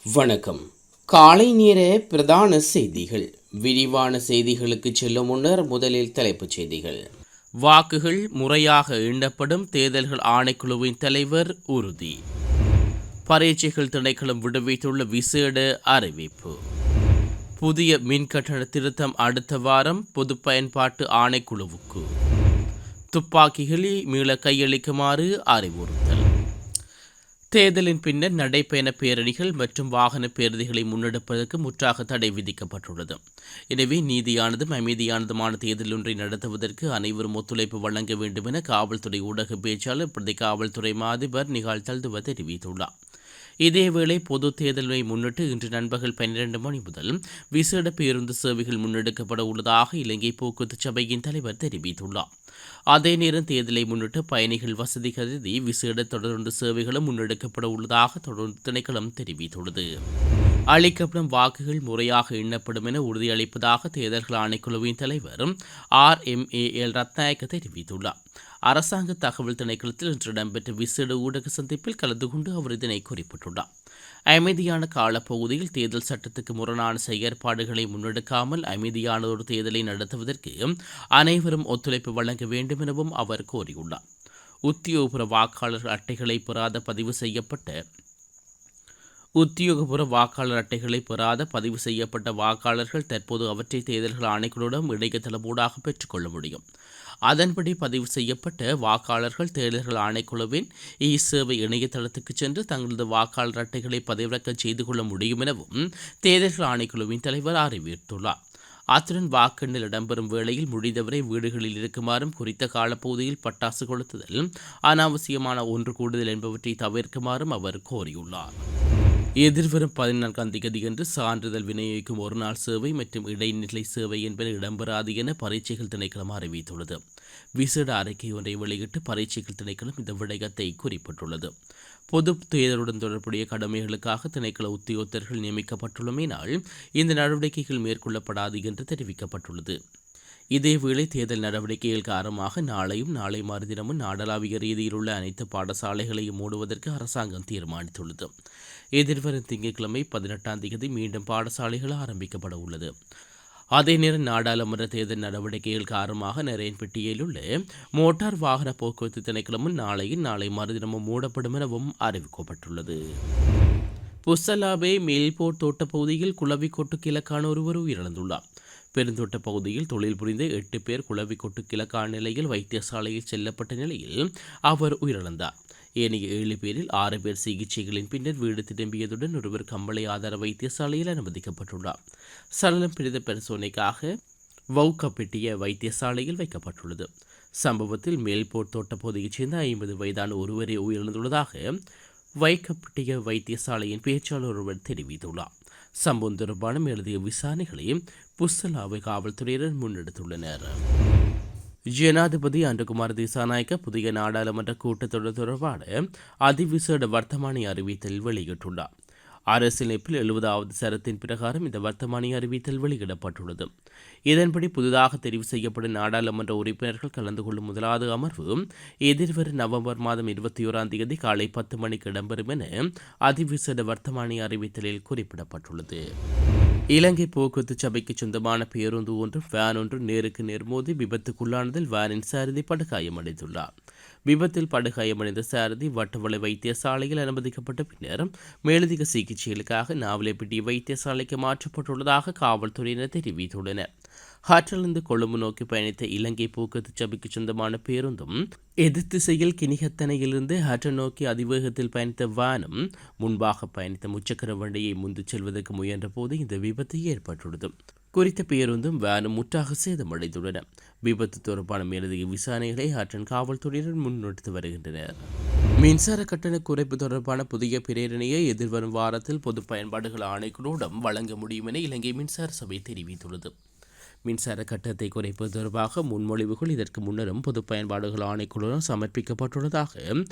வணக்கம். காலை நேர பிரதான செய்திகள். விரிவான செய்திகளுக்கு செல்லும் முன்னர் முதலில் தலைப்புச் செய்திகள். வாக்குகள் முறையாக எண்ணப்படும், தேர்தல்கள் ஆணைக்குழுவின் தலைவர் உறுதி. பரீட்சைகள் திணைக்களம் விடுவித்துள்ள விசேட அறிவிப்பு. புதிய மின்கட்டண திருத்தம் அடுத்த வாரம் பொது பயன்பாட்டு ஆணைக்குழுவுக்கு. துப்பாக்கிகளை மீள கையளிக்குமாறு அறிவுறுத்தல். தேர்தலின் பின்னர் நடைபயண பேரணிகள் மற்றும் வாகன பேரணிகளை முன்னெடுப்பதற்கு முற்றாக தடை விதிக்கப்பட்டுள்ளது. எனவே நீதியானதும் அமைதியானதுமான தேர்தல் ஒன்றை நடத்துவதற்கு அனைவரும் ஒத்துழைப்பு வழங்க வேண்டும் என காவல்துறை ஊடக பேச்சாளர் பிரதி காவல்துறை மாதிபர் நிகால் தல்துவ தெரிவித்துள்ளார். இதேவேளை பொது தேர்தலை முன்னிட்டு இன்று நண்பகல் 12 மணி முதல் விசேட பேருந்து சேவைகள் முன்னெடுக்கப்பட உள்ளதாக இலங்கை போக்குவரத்து சபையின் தலைவர் தெரிவித்துள்ளார். அதே நேரம் தேர்தலை முன்னிட்டு பயணிகள் வசதி கருதி விசேட தொடர்ந்து சேவைகளும் முன்னெடுக்கப்பட உள்ளதாக தொடர்ந்து திணைக்களம் தெரிவித்துள்ளது. அளிக்கப்படும் வாக்குகள் முறையாக எண்ணப்படும் என உறுதியளிப்பதாக தேர்தல்கள் ஆணைக்குழுவின் தலைவர் RMAL ரத்நாயக்க தெரிவித்துள்ளார். அரசாங்க தகவல் திணைக்களத்தில் இன்று இடம்பெற்ற விசேட ஊடக சந்திப்பில் கலந்து கொண்டு அவர் இதனை குறிப்பிட்டுள்ளார். அமைதியான காலப்பகுதியில் தேர்தல் சட்டத்துக்கு முரணான செயற்பாடுகளை முன்னெடுக்காமல் அமைதியான ஒரு தேர்தலை நடத்துவதற்கு அனைவரும் ஒத்துழைப்பு வழங்க வேண்டும் எனவும் அவர் கோரியுள்ளார். உத்தியோகபூர்வ வாக்காளர் அட்டைகளை பெறாத பதிவு செய்யப்பட்ட வாக்காளர்கள் தற்போது அவற்றை தேர்தல்கள் ஆணைக்குழுவிடம் இணையதளமூடாக பெற்றுக்கொள்ள முடியும். அதன்படி பதிவு செய்யப்பட்ட வாக்காளர்கள் தேர்தல்கள் ஆணைக்குழுவின் சேவை இணையதளத்துக்கு சென்று தங்களது வாக்காளர் அட்டைகளை பதிவிறக்கம் செய்து கொள்ள முடியும் எனவும் தேர்தல்கள் ஆணைக்குழுவின் தலைவர் அறிவித்துள்ளார். அத்துடன் வாக்கெண்ணல் இடம்பெறும் வேளையில் முடிந்தவரை வீடுகளில் இருக்குமாறும், குறித்த காலப்பகுதியில் பட்டாசு கொளுத்துதல், அனாவசியமான ஒன்று கூடுதல் என்பவற்றை தவிர்க்குமாறும் அவர் கோரியுள்ளார். எதிர்வரும் 14ஆம் தேதியன்று சான்றிதழ் விநியோகிக்கும் ஒருநாள் சேவை மற்றும் இடைநிலை சேவை என்பன இடம்பெறாது என பரீட்சைகள் திணைக்களம் அறிவித்துள்ளது. விசேட அறிக்கை ஒன்றை வெளியிட்டு பரீட்சைகள் திணைக்களம் இந்த விடயத்தை குறிப்பிட்டுள்ளது. பொது தேர்தலுடன் தொடர்புடைய கடமைகளுக்காக திணைக்கள உத்தியோகத்தர்கள் நியமிக்கப்பட்டுள்ளமையினால் இந்த நடவடிக்கைகள் மேற்கொள்ளப்படாது என்று தெரிவிக்கப்பட்டுள்ளது. இதேவேளை தேர்தல் நடவடிக்கைகள் காரணமாக நாளையும் நாளை மறுதினமும் நாடளாவிய ரீதியில் உள்ள அனைத்து பாடசாலைகளையும் மூடுவதற்கு அரசாங்கம் தீர்மானித்துள்ளது. எதிர்வரும் திங்கட்கிழமை 18ஆம் தேதி மீண்டும் பாடசாலைகள் ஆரம்பிக்கப்பட உள்ளது. அதே நேரம் நாடாளுமன்ற தேர்தல் நடவடிக்கைகள் காரணமாக நரேன்பெட்டியில் உள்ள மோட்டார் வாகன போக்குவரத்து திணைக்களமும் நாளை மறுதினமும் மூடப்படும் எனவும் அறிவிக்கப்பட்டுள்ளது. புஸ்ஸலாபே மேல்போர்ட் தோட்டப்பகுதியில் குளவிக்கொட்டு கிழக்கான ஒருவர் உயிரிழந்துள்ளார். பெருந்தோட்ட பகுதியில் தொழில் புரிந்த 8 பேர் குளவிக்கொட்டு கிழக்கான நிலையில் வைத்தியசாலையில் செல்லப்பட்ட நிலையில் அவர் உயிரிழந்தார். ஏனைய 7 பேரில் 6 பேர் சிகிச்சைகளின் பின்னர் வீடு திரும்பியதுடன் ஒருவர் கம்பளை ஆதார வைத்தியசாலையில் அனுமதிக்கப்பட்டுள்ளார். சடலம் பிரேத பரிசோதனைக்காக வவுக்கப்பட்டிய வைத்தியசாலையில் வைக்கப்பட்டுள்ளது. சம்பவத்தில் மேல்போர்ட் தோட்ட பகுதியைச் சேர்ந்த 50 வயதான ஒருவரே உயிரிழந்துள்ளதாக வைக்கப்பட்டிய வைத்தியசாலையின் பேச்சாளர் ஒருவர் தெரிவித்துள்ளார். சம்பவம் தொடர்பான மேலதிக விசாரணைகளை புஸ்ஸலாவை காவல்துறையினர் முன்னெடுத்துள்ளனர். ஜனாதிபதி அன்றகுமார் திசாநாயக்க புதிய நாடாளுமன்ற கூட்டத்தொடர் தொடர்பான அதிவிசேட வர்த்தமானி அறிவித்தல் வெளியிட்டுள்ளார். அரசியலமைப்பில் 70வது சரத்தின் பிரகாரம் இந்த வர்த்தமானி அறிவித்தல் வெளியிடப்பட்டுள்ளது. இதன்படி புதிதாக தெரிவு செய்யப்படும் நாடாளுமன்ற உறுப்பினர்கள் கலந்து கொள்ளும் முதலாவது அமர்வு எதிர்வரும் நவம்பர் மாதம் 21ஆம் தேதி காலை 10 மணிக்கு இடம்பெறும் என அதிவிசேட வர்த்தமானி அறிவித்தலில் குறிப்பிடப்பட்டுள்ளது. இலங்கை போக்குவரத்து சபைக்கு சொந்தமான பேருந்து ஒன்றும் வேன் ஒன்றும் நேருக்கு நேர் மோதி விபத்துக்குள்ளானதில் வேனின் சாரதி படுகாயமடைந்துள்ளார். விபத்தில் படுகாயமடைந்த சாரதி வட்டவளை வைத்தியசாலையில் அனுமதிக்கப்பட்ட பின்னர் மேலதிக சிகிச்சைகளுக்காக நாவலப்பிட்டி வைத்தியசாலைக்கு மாற்றப்பட்டுள்ளதாக காவல்துறையினர் தெரிவித்துள்ளனர். ஹாற்றிலிருந்து கொழும்பு நோக்கி பயணித்த இலங்கை போக்குவரத்து சபைக்கு சொந்தமான பேருந்தும் எதிர் திசையில் கிணிகத்தனையிலிருந்து ஹாற்றல் நோக்கி அதிவேகத்தில் பயணித்த வேனும் முன்பாக பயணித்த முச்சக்கர வண்டியை முந்திச் செல்வதற்கு முயன்ற போது இந்த விபத்து ஏற்பட்டுள்ளது. குறித்த பேருந்தும் வேனும் முற்றாக சேதமடைந்துள்ளன. விபத்து தொடர்பான மேலதிக விசாரணைகளை ஹாற்றன் காவல்துறையினர் முன்னெடுத்து வருகின்றனர். மின்சார கட்டண குறைப்பு தொடர்பான புதிய பிரேரணையை எதிர்வரும் வாரத்தில் பொது பயன்பாடுகள் ஆணைக்குழுவிடம் வழங்க முடியும் என இலங்கை மின்சார சபை தெரிவித்துள்ளது. மின்சார கட்டணத்தை குறைப்பது தொடர்பாக முன்மொழிவுகள் இதற்கு முன்னரும் பொது பயன்பாடுகள் ஆணைக்குழுவிடம் சமர்ப்பிக்கப்பட்டுள்ளதாக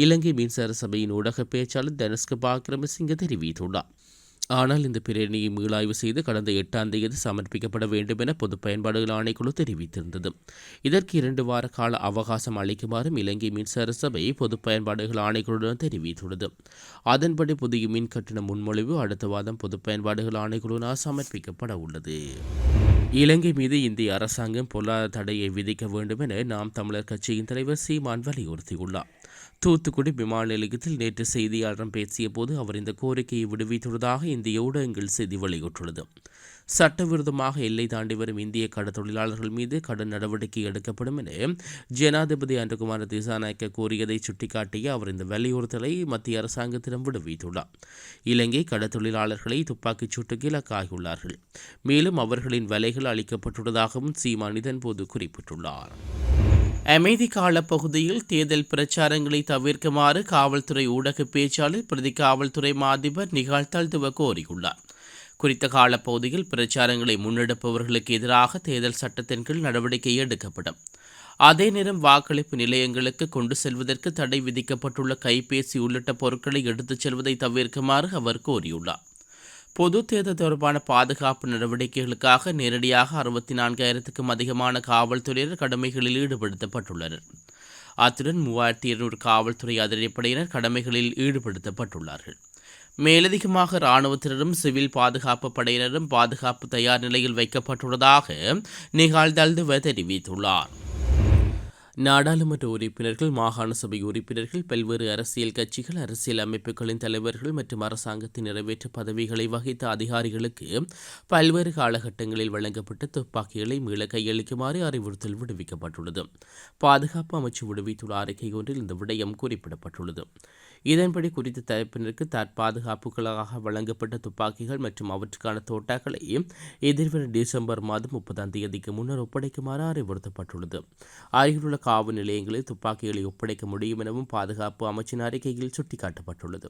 இலங்கை மின்சார சபையின் ஊடக பேச்சாளர் தனுஷ்க பாக்கிரமசிங்க தெரிவித்துள்ளார். ஆனால் இந்த பிரேரணையை மீளாய்வு செய்து கடந்த 8ஆம் தேதி சமர்ப்பிக்கப்பட வேண்டும் என பொதுப் பயன்பாடுகள் ஆணைக்குழு தெரிவித்திருந்தது. இதற்கு 2 வார கால அவகாசம் அளிக்குமாறும் இலங்கை மின்சார சபை பொதுப் பயன்பாடுகள் ஆணைக்குழுவுடன் தெரிவித்துள்ளது. அதன்படி புதிய மின் கட்டண முன்மொழிவு அடுத்த வாரம் பொதுப் பயன்பாடுகள் ஆணைக்குழுவினால் சமர்ப்பிக்கப்பட உள்ளது. இலங்கை மீது இந்திய அரசாங்கம் பொருளாதார தடையை விதிக்க வேண்டும் என நாம் தமிழர் கட்சியின் தலைவர் சீமான் வலியுறுத்தியுள்ளார். தூத்துக்குடி விமான நிலையத்தில் நேற்று செய்தியாளரிடம் பேசிய போது அவர் இந்த கோரிக்கையை விடுவித்துள்ளதாக இந்திய ஊடகங்கள் செய்தி வெளியிட்டுள்ளது. சட்டவிரோதமாக எல்லை தாண்டி வரும் இந்திய கடற்தொழிலாளர்கள் மீது கடும் நடவடிக்கை எடுக்கப்படும் என ஜனாதிபதி அன்றகுமார திசாநாயக்க கூறியதை சுட்டிக்காட்டிய அவர் இந்த வலியுறுத்தலை மத்திய அரசாங்கத்திடம் விடுவித்துள்ளார். இலங்கை கடற்தொழிலாளர்களை துப்பாக்கிச் சூட்டுக்கு இலக்காகியுள்ளார்கள். மேலும் அவர்களின் வலைகள் அளிக்கப்பட்டுள்ளதாகவும் சீமான் இதன்போது குறிப்பிட்டுள்ளார். அமைதி கால பகுதியில் தேர்தல் பிரச்சாரங்களை தவிர்க்குமாறு காவல்துறை ஊடக பேச்சாளர் பிரதி காவல்துறை மாதிபர் நிகால் தல்துவ கோரியுள்ளார். குறித்த காலப்பகுதியில் பிரச்சாரங்களை முன்னெடுப்பவர்களுக்கு எதிராக தேர்தல் சட்டத்தின் கீழ் நடவடிக்கை எடுக்கப்படும். அதே நேரம் வாக்களிப்பு நிலையங்களுக்கு கொண்டு செல்வதற்கு தடை விதிக்கப்பட்டுள்ள கைபேசி உள்ளிட்ட பொருட்களை எடுத்துச் செல்வதை தவிர்க்குமாறு அவர் கோரியுள்ளார். பொது தேர்தல் தொடர்பான பாதுகாப்பு நடவடிக்கைகளுக்காக நேரடியாக 64,000க்கும் அதிகமான காவல்துறையினர் கடமைகளில் ஈடுபடுத்தப்பட்டுள்ளனர். அத்துடன் 3,200 காவல்துறை அதிரடிப்படையினர் கடமைகளில் ஈடுபடுத்தப்பட்டுள்ளார்கள். மேலதிகமாக இராணுவத்தினரும் சிவில் பாதுகாப்பு படையினரும் பாதுகாப்பு தயார் நிலையில் வைக்கப்பட்டுள்ளதாக நிகால் தல்துவ தெரிவித்துள்ளார். நாடாளுமன்ற உறுப்பினர்கள், மாகாண சபை உறுப்பினர்கள், பல்வேறு அரசியல் கட்சிகள், அரசியல் அமைப்புகளின் தலைவர்கள் மற்றும் அரசாங்கத்தின் நிறைவேற்ற பதவிகளை வகித்த அதிகாரிகளுக்கு பல்வேறு காலகட்டங்களில் வழங்கப்பட்ட துப்பாக்கிகளை மீள கையளிக்குமாறு அறிவுறுத்தல் விடுவிக்கப்பட்டுள்ளது. பாதுகாப்பு அமைச்சு விடுவித்துள்ள அறிக்கை ஒன்றில் இந்த விடயம் குறிப்பிடப்பட்டுள்ளது. இதன்படி குறித்த தரப்பினருக்கு தற்பாதுகாப்புகளாக வழங்கப்பட்ட துப்பாக்கிகள் மற்றும் அவற்றுக்கான தோட்டாக்களை எதிர்வரும் டிசம்பர் மாதம் 30ஆம் தேதிக்கு முன்னர் ஒப்படைக்குமாறு அறிவுறுத்தப்பட்டுள்ளது. அருகிலுள்ள காவல் நிலையங்களில் துப்பாக்கிகளை ஒப்படைக்க முடியும் எனவும் பாதுகாப்பு அமைச்சின் அறிக்கையில் சுட்டிக்காட்டப்பட்டுள்ளது.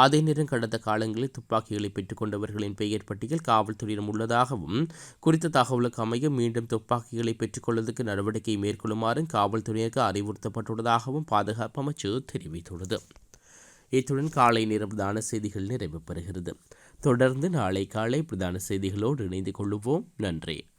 அதே நேரம் கடந்த காலங்களில் துப்பாக்கிகளை பெற்றுக் கொண்டவர்களின் பெயர் பட்டியல் காவல்துறையிடம் உள்ளதாகவும் குறித்த தகவலுக்கு அமைய மீண்டும் துப்பாக்கிகளை பெற்றுக்கொள்வதற்கு நடவடிக்கை மேற்கொள்ளுமாறும் காவல்துறையினருக்கு அறிவுறுத்தப்பட்டுள்ளதாகவும் பாதுகாப்பு அமைச்சு தெரிவித்துள்ளது. இத்துடன் காலை நேர பிரதான செய்திகள் நிறைவு பெறுகிறது. தொடர்ந்து நாளை காலை பிரதான செய்திகளோடு இணைந்து கொள்ளுவோம். நன்றி.